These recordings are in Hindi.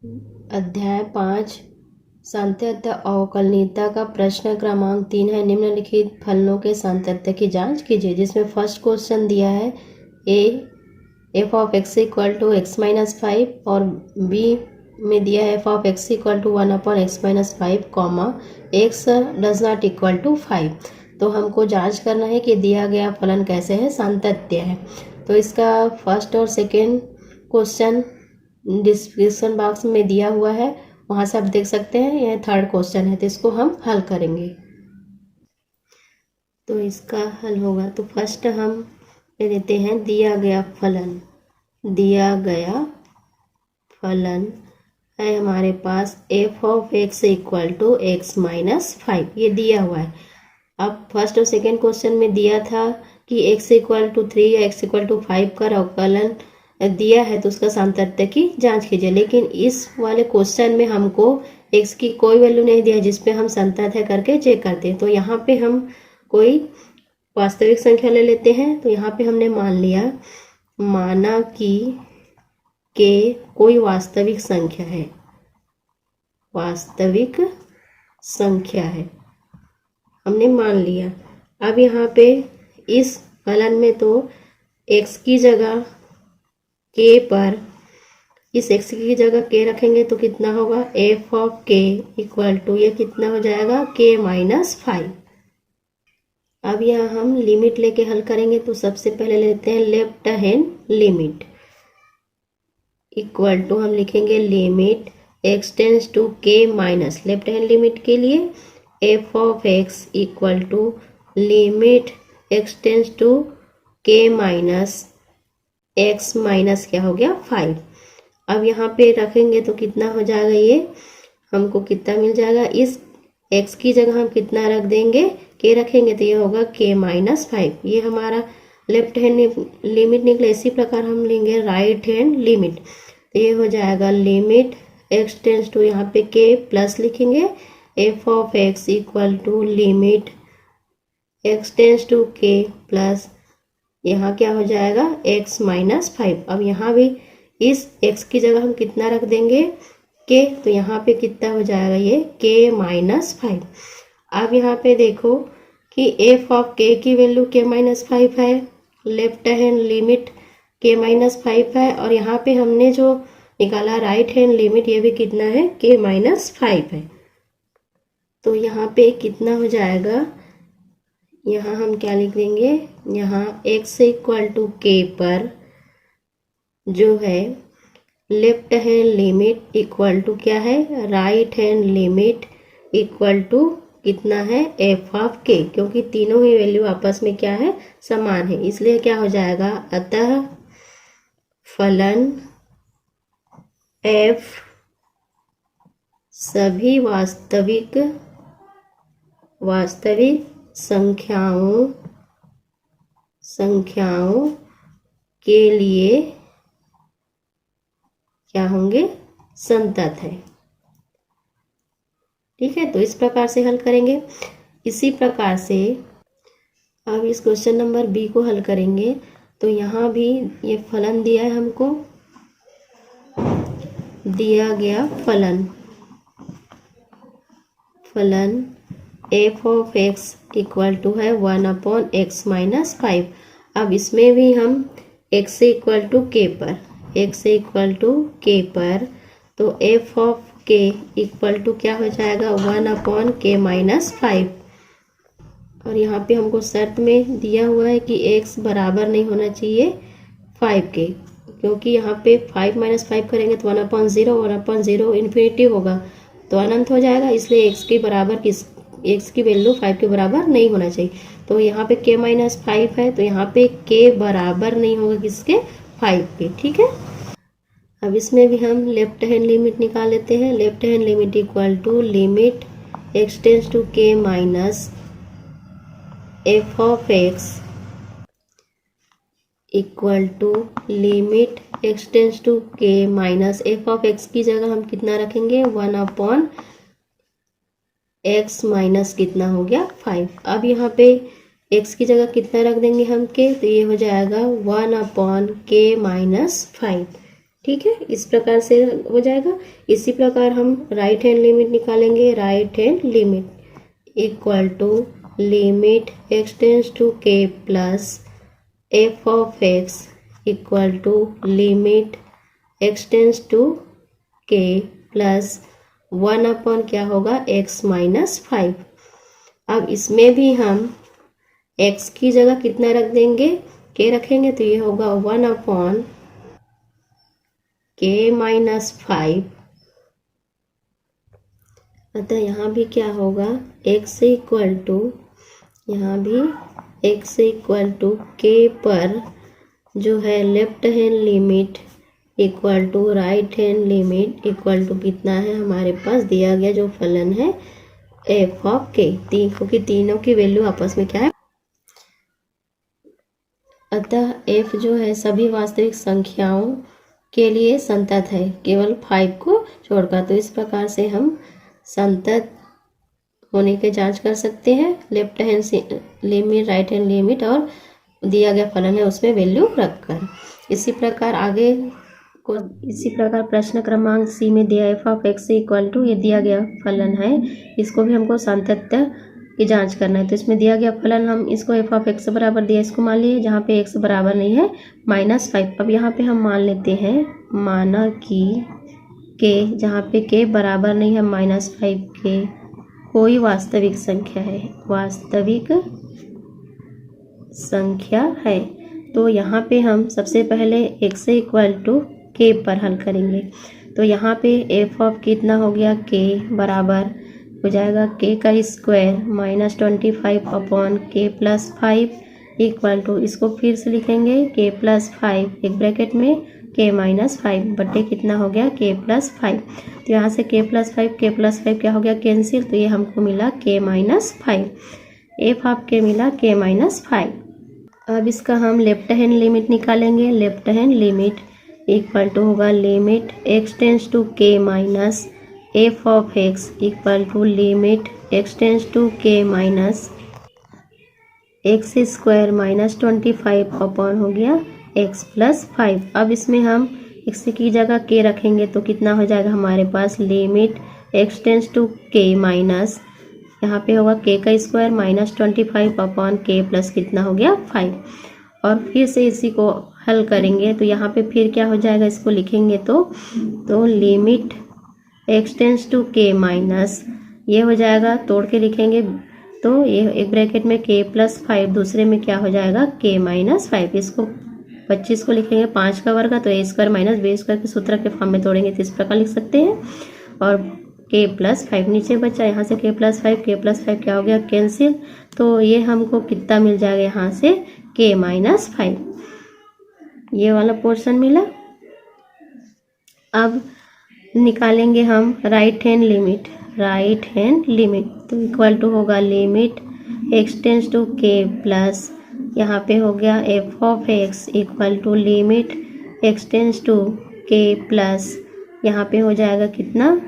अध्याय 5 सांतत्य अवकलनीयता का प्रश्न क्रमांक 3 है। निम्नलिखित फलनों के सांतत्य की जांच कीजिए, जिसमें फर्स्ट क्वेश्चन दिया है f of x equal to x minus 5 और बी में दिया है f of x equal to 1 upon x minus 5 comma x does not equal to 5। तो हमको जांच करना है कि दिया गया फलन कैसे है, सांतत्य है। तो इसका फर्स्ट और सेकेंड क्वेश्चन डिस्क्रिप्शन बॉक्स में दिया हुआ है, वहां से आप देख सकते हैं। यह थर्ड क्वेश्चन है, तो इसको हम हल करेंगे। तो इसका हल होगा, तो फर्स्ट हम ले लेते हैं दिया गया फलन। दिया गया फलन है हमारे पास f of x equal to x minus 5, ये दिया हुआ है। अब फर्स्ट और सेकेंड क्वेश्चन में दिया था कि x इक्वल टू 3 या x इक्वल टू 5 का अवकलन दिया है, तो उसका सांतत्य की जांच कीजिए। लेकिन इस वाले क्वेश्चन में हमको x की कोई वैल्यू नहीं दिया जिसपे हम सांतत्य करके चेक करते हैं। तो यहाँ पे हम कोई वास्तविक संख्या ले लेते हैं। तो यहाँ पे हमने माना कि k कोई वास्तविक संख्या है, वास्तविक संख्या है, हमने मान लिया। अब यहाँ पे इस फलन में तो x की जगह k पर, इस x की जगह k रखेंगे तो कितना होगा, f of k equal to, ये कितना हो जाएगा, k माइनस 5। अब यहाँ हम लिमिट लेके हल करेंगे। तो सबसे पहले लेते हैं left hand limit equal to, हम लिखेंगे limit x tends to k minus, left hand limit के लिए f of x equal to limit x tends to k minus x minus क्या हो गया, 5। अब यहाँ पे रखेंगे तो कितना हो जाएगा, ये हमको कितना मिल जाएगा, इस x की जगह हम कितना रख देंगे, k रखेंगे तो ये होगा k माइनस 5। ये हमारा लेफ्ट हैंड लिमिट निकले। इसी प्रकार हम लेंगे राइट हैंड लिमिट, तो ये हो जाएगा लिमिट x टेंस टू, यहाँ पे k प्लस लिखेंगे, f of x equal to limit x tends to k plus, यहाँ क्या हो जाएगा, x माइनस 5। अब यहाँ भी इस x की जगह हम कितना रख देंगे, k, तो यहाँ पे कितना हो जाएगा, ये k माइनस 5। अब यहाँ पे देखो कि f ऑफ k की वैल्यू k माइनस 5 है, left hand limit k minus 5 है, और यहाँ पे हमने जो निकाला राइट हैंड लिमिट, ये भी कितना है, k माइनस 5 है। तो यहाँ पे कितना हो जाएगा, यहाँ हम क्या लिख देंगे, यहाँ x इक्वल टू k पर जो है left hand limit equal to क्या है, right hand limit equal to कितना है, f ऑफ k, क्योंकि तीनों ही वैल्यू आपस में क्या है, समान है, इसलिए क्या हो जाएगा, अतः फलन f सभी वास्तविक संख्याओं के लिए क्या होंगे, संतत है। ठीक है, तो इस प्रकार से हल करेंगे। इसी प्रकार से अब इस क्वेश्चन नंबर बी को हल करेंगे। तो यहाँ भी ये फलन दिया है हमको, दिया गया फलन f of x equal to है 1 अपॉन एक्स माइनस 5। अब इसमें भी हम x इक्वल टू k पर, तो f of k equal to क्या हो जाएगा, 1 अपॉन k माइनस 5। और यहाँ पे हमको शर्त में दिया हुआ है कि x बराबर नहीं होना चाहिए 5 के, क्योंकि यहाँ पे 5 माइनस 5 करेंगे तो 1 अपॉन 0 इन्फिनिटी होगा, तो अनंत हो जाएगा। इसलिए x की वैल्यू 5 के बराबर नहीं होना चाहिए। तो यहाँ पे k माइनस 5 है, तो यहाँ पे k बराबर नहीं होगा किसके, 5 के। ठीक है, अब इसमें भी हम लेफ्ट हैंड लिमिट निकाल लेते हैं। Left hand limit equal to limit x tends to k minus f of x equal to limit x tends to k minus f of x की जगह हम कितना रखेंगे, 1 अपॉन x माइनस कितना हो गया, 5। अब यहाँ पे x की जगह कितना रख देंगे हम k, तो ये हो जाएगा 1 अपॉन k माइनस 5। ठीक है, इस प्रकार से हो जाएगा। इसी प्रकार हम राइट हैंड लिमिट निकालेंगे। Right hand limit equal to limit x tends to k plus f of x equal to limit x tends to k plus 1 upon क्या होगा x माइनस 5। अब इसमें भी हम x की जगह कितना रख देंगे, k रखेंगे, तो ये होगा 1 अपॉन k माइनस 5। अतः यहाँ भी क्या होगा, x इक्वल टू, यहाँ भी x इक्वल टू k पर जो है left hand limit equal to right hand limit equal to कितना है, हमारे पास दिया गया जो फलन है f ऑफ k, क्योंकि तीनों की वैल्यू आपस में क्या है। अतः f जो है सभी वास्तविक संख्याओं के लिए संतत है, केवल 5 को छोड़कर। तो इस प्रकार से हम संतत होने की जांच कर सकते हैं left hand limit, right hand limit और दिया गया फलन है उसमें वैल्यू रखकर। इसी प्रकार प्रश्न क्रमांक सी में दिया f of x equal to, ये दिया गया फलन है, इसको भी हमको सातत्य की जांच करना है। तो इसमें दिया गया फलन, हम इसको एफ ऑफ एक्स बराबर दिया, इसको मान लिए जहाँ पे एक्स बराबर नहीं है -5। अब यहाँ पे हम मान लेते हैं, माना कि के, जहाँ पे के बराबर नहीं है -5 के, कोई वास्तविक संख्या है, वास्तविक संख्या है। तो यहाँ पे हम सबसे पहले x इक्वल टू के पर हल करेंगे। तो यहाँ पे एफ ऑफ कितना हो गया, के बराबर हो जाएगा k का square -25 upon k plus 5 equal to, इसको फिर से लिखेंगे k प्लस 5 एक ब्रैकेट में k माइनस 5 बटे कितना हो गया k प्लस 5। तो यहाँ से k प्लस 5 क्या हो गया कैंसिल, तो ये हमको मिला k माइनस 5, एफ ऑफ के मिला k माइनस 5। अब इसका हम लेफ्ट हैंड लिमिट निकालेंगे। Left hand limit equal to होगा limit x tends to k minus f of x equal to limit x tends to k minus x square -25 upon हो गया x प्लस 5। अब इसमें हम x की जगह k रखेंगे तो कितना हो जाएगा हमारे पास, limit x tends to k minus, यहाँ पे होगा k का स्क्वायर -25 अपॉन k प्लस कितना हो गया 5। और फिर से इसी को हल करेंगे तो यहाँ पे फिर क्या हो जाएगा, इसको लिखेंगे तो limit x tends to k minus, ये हो जाएगा, तोड़ के लिखेंगे तो ये एक ब्रैकेट में k प्लस 5, दूसरे में क्या हो जाएगा k माइनस 5। इसको 25 को लिखेंगे 5 का वर्ग, तो a square minus b square के सूत्र के फॉर्म में तोड़ेंगे तो इस प्रकार लिख सकते हैं। और k प्लस 5 नीचे बचा, यहाँ से k प्लस 5 क्या हो गया कैंसिल, तो ये हमको कितना मिल जाएगा, यहाँ से k माइनस 5, ये वाला पोर्शन मिला। अब निकालेंगे हम right hand limit. Right hand limit तो इक्वल टू होगा limit x tends to k plus, यहाँ पे हो गया f of x equal to limit x tends to k plus, यहाँ पे हो जाएगा कितना,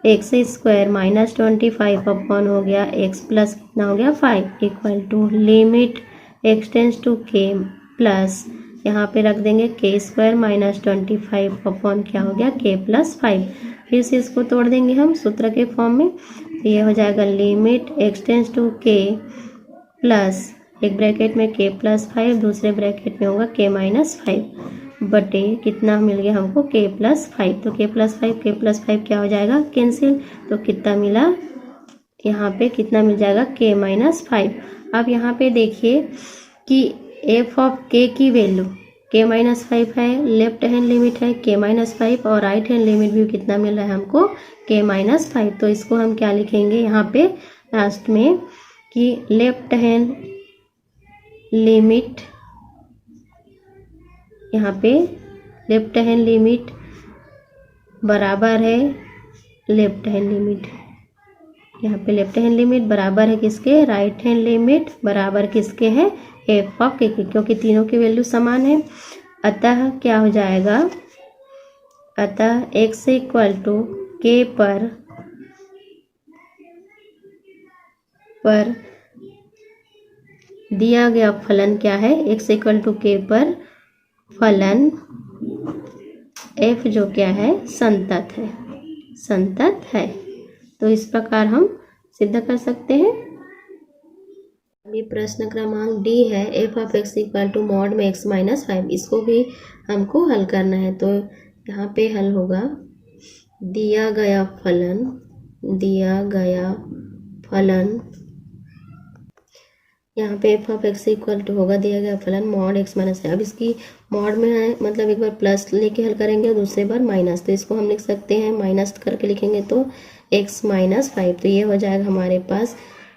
एक्स स्क्वायर -25 अपॉन हो गया x प्लस कितना हो गया 5 equal to limit x tends to k plus, यहाँ पे रख देंगे k स्क्वायर -25 अपॉन क्या हो गया k प्लस 5। फिर से इसको तोड़ देंगे हम सूत्र के फॉर्म में, तो ये हो जाएगा limit x tends to k plus, एक ब्रैकेट में k प्लस 5, दूसरे ब्रैकेट में होगा k माइनस 5 बटे कितना मिल गया हमको k प्लस 5। तो k प्लस 5 क्या हो जाएगा कैंसिल, तो कितना मिला, यहाँ पे कितना मिल जाएगा k माइनस 5। अब यहाँ पे देखिए कि एफ ऑफ k की वैल्यू k माइनस 5 है, लेफ्ट हैंड लिमिट है k माइनस 5 और राइट हैंड लिमिट भी कितना मिल रहा है हमको k माइनस 5। तो इसको हम क्या लिखेंगे यहाँ पे लास्ट में कि लेफ्ट हैंड लिमिट, यहाँ पे लेफ्ट हैंड लिमिट बराबर है लेफ्ट हैंड लिमिट, यहाँ पे लेफ्ट हैंड लिमिट बराबर है किसके, राइट हैंड लिमिट बराबर किसके है, एफ ऑफ के, क्योंकि तीनों की वैल्यू समान है। अतः क्या हो जाएगा, अतः x इक्वल टू k पर दिया गया फलन क्या है, x इक्वल टू k पर फलन f जो क्या है संतत है, संतत है। तो इस प्रकार हम सिद्ध कर सकते हैं। अभी प्रश्न क्रमांक डी है f of x equal to mod में एक्स माइनस 5। इसको भी हमको हल करना है। तो यहाँ पे हल होगा दिया गया फलन यहाँ पे f of x equal to होगा दिया गया फलन मॉड एक्स माइनस 5। अब इसकी मॉड में है मतलब एक बार प्लस लेके हल करेंगे और दूसरे बार माइनस। तो इसको हम लिख सकते हैं माइनस करके लिखेंगे तो एक्स माइनस 5। तो ये हो जाएगा हमारे पास,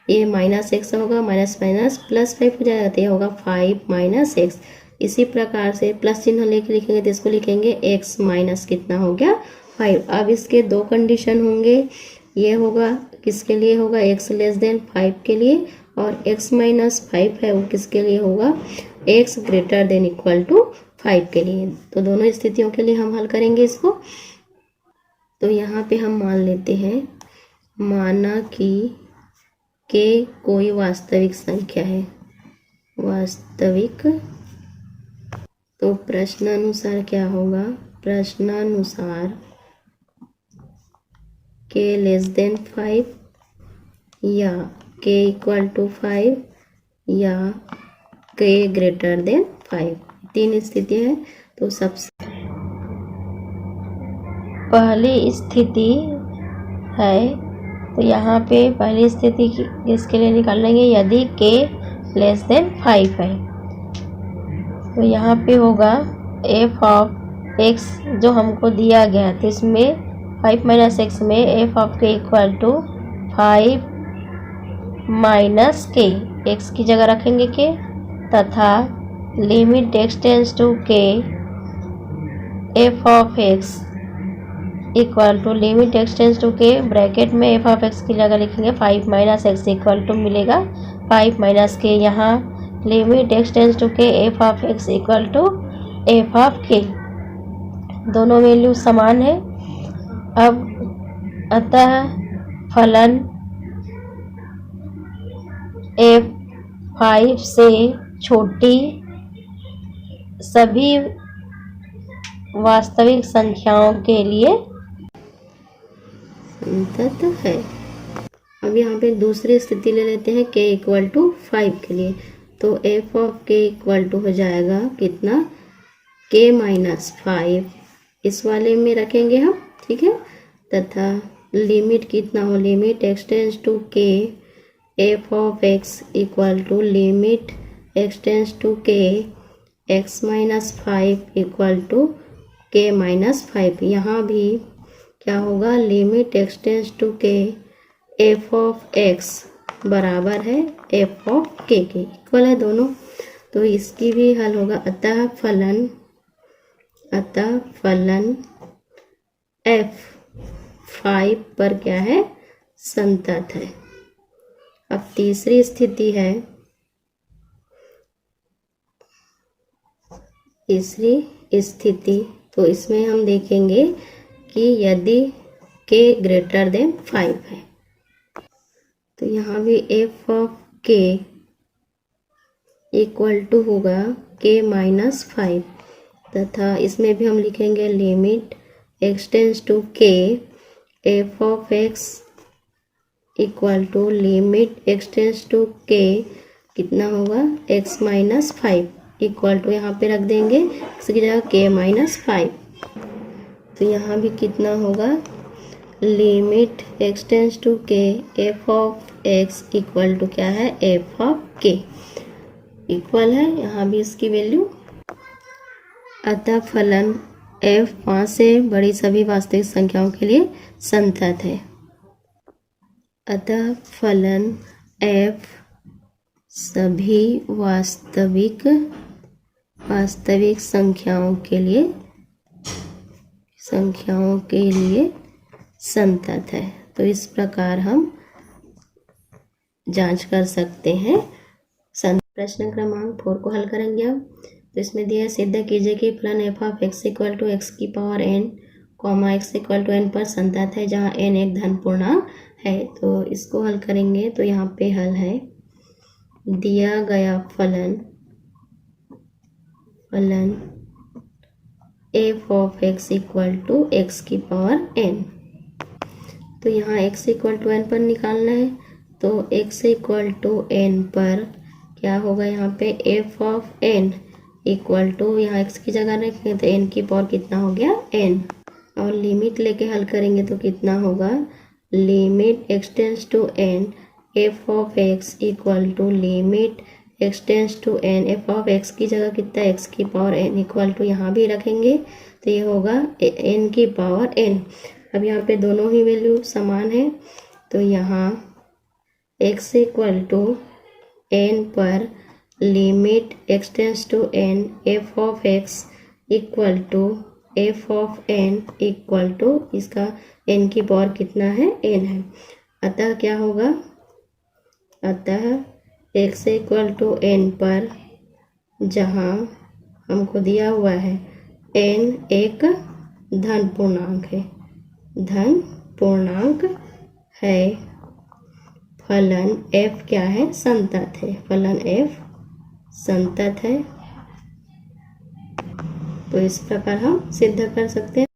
ये माइनस एक्स होगा, माइनस माइनस प्लस 5 हो जाएगा। तो ये होगा 5 माइनस एक्स। इसी प्रकार से प्लस चिन्ह लेके लिखेंगे तो इसको लिखेंगे एक्स माइनस कितना हो गया 5। अब इसके दो कंडीशन होंगे, ये होगा किसके लिए होगा एक्स लेस देन 5 के लिए, और x माइनस 5 है वो किसके लिए होगा x greater than equal to 5 के लिए। तो दोनों स्थितियों के लिए हम हल करेंगे इसको। तो यहाँ पे हम मान लेते हैं, माना कि k कोई वास्तविक संख्या है, वास्तविक। तो प्रश्नानुसार क्या होगा, प्रश्नानुसार k लेस देन 5 या k इक्वल टू 5 या k ग्रेटर देन 5, तीन स्थिति है। तो सबसे पहली स्थिति है, तो यहाँ पे पहली स्थिति किसके लिए निकाल लेंगे, यदि k लेस देन 5 है। तो यहाँ पे होगा f ऑफ x जो हमको दिया गया, तो इसमें 5 माइनस एक्स में f of k equal to 5 minus k, x की जगह रखेंगे के, तथा limit x tends to k f of x equal to limit x tends to k bracket में एफ ऑफ एक्स की जगह लिखेंगे 5 माइनस एक्स इक्वल टू मिलेगा 5 माइनस के, यहाँ limit x tends to k f of x equal to f of k, दोनों वैल्यू समान है। अब अतः फलन f5 से छोटी सभी वास्तविक संख्याओं के लिए संतत है। अब यहाँ पे दूसरी स्थिति ले लेते हैं k इक्वल टू 5 के लिए। तो f of k equal to हो जाएगा कितना, k माइनस 5 इस वाले में रखेंगे हम, ठीक है। तथा लिमिट कितना हो, limit x tends to k f of x equal to limit x tends to k x minus 5 equal to k minus 5। यहाँ भी क्या होगा, limit x tends to k f of x बराबर है एफ ऑफ के इक्वल है दोनों। तो इसकी भी हल होगा, अतः फलन f5 पर क्या है, संतत है। अब तीसरी स्थिति है, तीसरी स्थिति, तो इसमें हम देखेंगे कि यदि k ग्रेटर देन 5 है, तो यहाँ भी f of k equal to होगा k माइनस 5, तथा इसमें भी हम लिखेंगे limit x tends to k f of x equal to limit x tends to k कितना होगा, x माइनस 5 इक्वल टू यहाँ पे रख देंगे इसकी जगह k माइनस 5। तो यहाँ भी कितना होगा, limit x tends to k f of x equal to क्या है, एफ ऑफ के इक्वल है, यहाँ भी इसकी वैल्यू। अतः फलन f 5 से बड़ी सभी वास्तविक संख्याओं के लिए संतत है। अतः फलन f सभी वास्तविक संख्याओं के लिए संतत है। तो इस प्रकार हम जांच कर सकते हैं। प्रश्न क्रमांक 4 को हल करेंगे अब। तो इसमें दिया सिद्ध कीजिए कि फलन f of x equal to x की power n comma x equal to n पर संतत है जहाँ n एक धन पूर्णांक है। तो इसको हल करेंगे। तो यहाँ पे हल है, दिया गया फलन f of x equal to x की पावर एन। तो यहाँ x इक्वल टू एन पर निकालना है, तो x इक्वल टू एन पर क्या होगा, यहाँ पे f of n equal to, यहाँ x की जगह रखेंगे तो n की पावर कितना हो गया n, और लिमिट लेके हल करेंगे तो कितना होगा, limit x tends to n f of x equal to limit x tends to n, f of x की जगह कितना x की पावर n इक्वल टू यहाँ भी रखेंगे तो ये होगा n की पावर n। अब यहाँ पे दोनों ही वैल्यू समान है, तो यहाँ x इक्वल टू n पर limit x tends to n f of x equal to f of n equal to, इसका n की पावर कितना है, n है। अतः क्या होगा, अतः x इक्वल टू n पर जहाँ हमको दिया हुआ है n एक धन पूर्णांक है, धन पूर्णांक है, फलन f क्या है, संतत है, फलन f संतत है। तो इस प्रकार हम सिद्ध कर सकते हैं।